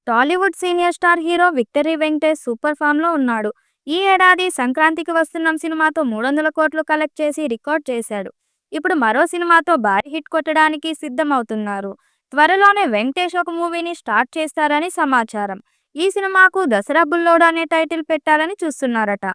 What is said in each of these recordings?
Tollywood senior star hero victory Venkatesh super ఫామ్‌లో ఉన్నాడు. ఈ ఏడాది సంక్రాంతికి వస్తున్నాం సినిమాతో 300 కోట్లు కలెక్ట్ చేసి రికార్డ్ చేశాడు. ఇప్పుడు మరో సినిమాతో భారీ హిట్ కొట్టడానికి సిద్ధమవుతున్నారు. త్వరలోనే వెంకటేష్ ఒక మూవీని స్టార్ట్ చేస్తారని సమాచారం. ఈ సినిమాకు దసరా బుల్లోడు అనే టైటిల్ పెట్టాలని చూస్తున్నారట.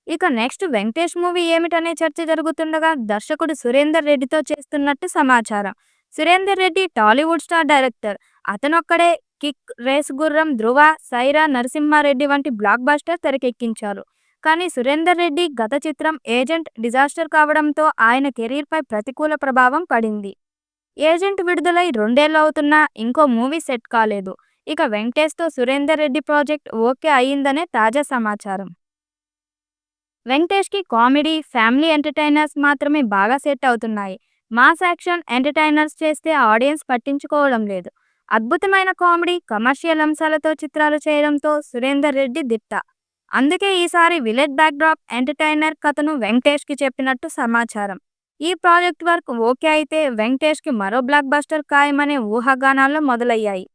ఇక నెక్స్ట్ వెంకటేష్ మూవీ ఏమిటనే చర్చ జరుగుతుండగా దర్శకుడు సురేందర్ రెడ్డితో చేస్తున్నట్టు సమాచారం. Surender Reddy Tollywood star director. అతనొక్కడే కిక్, రేసు గుర్రం, ధృవ, సైరా, నరసింహారెడ్డి వంటి బ్లాక్ బస్టర్ తెరకెక్కించారు. కానీ సురేందర్ రెడ్డి గత చిత్రం ఏజెంట్ డిజాస్టర్ కావడంతో ఆయన కెరీర్పై ప్రతికూల ప్రభావం పడింది. ఏజెంట్ విడుదలై 2 ఏళ్లు అవుతున్నా ఇంకో మూవీ సెట్ కాలేదు. ఇక వెంకటేష్తో సురేందర్ రెడ్డి ప్రాజెక్ట్ ఓకే అయ్యిందనే తాజా సమాచారం. వెంకటేష్కి కామెడీ, ఫ్యామిలీ ఎంటర్టైనర్స్ మాత్రమే బాగా సెట్ అవుతున్నాయి. మాస్ యాక్షన్ ఎంటర్టైనర్స్ చేస్తే ఆడియన్స్ పట్టించుకోవడం లేదు. అద్భుతమైన కామెడీ, కమర్షియల్ అంశాలతో చిత్రాలు చేయడంతో సురేందర్ రెడ్డి దిట్ట. అందుకే ఈసారి విలేజ్ బ్యాక్డ్రాప్ ఎంటర్టైనర్ కథను వెంకటేష్కి చెప్పినట్టు సమాచారం. ఈ ప్రాజెక్ట్ వర్క్ ఓకే అయితే వెంకటేష్కి మరో బ్లాక్ బస్టర్ ఖాయమనే ఊహాగానాలు మొదలయ్యాయి.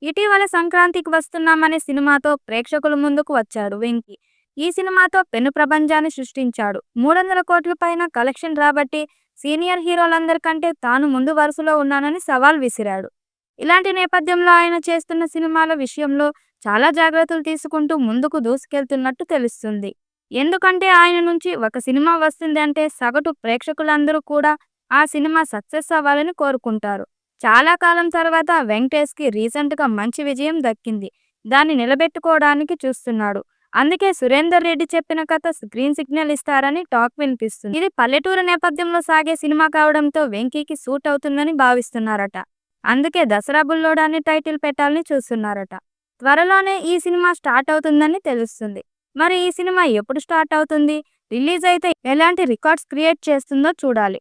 ఇటీవల సంక్రాంతికి వస్తున్నామనే సినిమాతో ప్రేక్షకుల ముందుకు వచ్చాడు వెంకీ. ఈ సినిమాతో పెను ప్రపంచాన్ని సృష్టించాడు. 300 కోట్ల పైన కలెక్షన్ రాబట్టి సీనియర్ హీరోలందరికంటే తాను ముందు వరుసలో ఉన్నానని సవాల్ విసిరాడు. ఇలాంటి నేపథ్యంలో ఆయన చేస్తున్న సినిమాల విషయంలో చాలా జాగ్రత్తలు తీసుకుంటూ ముందుకు దూసుకెళ్తున్నట్టు తెలుస్తుంది. ఎందుకంటే ఆయన నుంచి ఒక సినిమా వస్తుంది అంటే సగటు ప్రేక్షకులందరూ కూడా ఆ సినిమా సక్సెస్ అవ్వాలని కోరుకుంటారు. చాలా కాలం తర్వాత వెంకటేష్కి రీసెంట్గా మంచి విజయం దక్కింది. దాన్ని నిలబెట్టుకోవడానికి చూస్తున్నాడు. అందుకే సురేందర్ రెడ్డి చెప్పిన కథ గ్రీన్ సిగ్నల్ ఇస్తారని టాక్ వినిపిస్తుంది. ఇది పల్లెటూరు నేపథ్యంలో సాగే సినిమా కావడంతో వెంకీకి సూట్ అవుతుందని భావిస్తున్నారట. అందుకే దసరా బుల్లోడు అనే టైటిల్ పెట్టాలని చూస్తున్నారట. త్వరలోనే ఈ సినిమా స్టార్ట్ అవుతుందని తెలుస్తుంది. మరి ఈ సినిమా ఎప్పుడు స్టార్ట్ అవుతుంది? రిలీజ్ అయితే ఎలాంటి రికార్డ్స్ క్రియేట్ చేస్తుందో చూడాలి.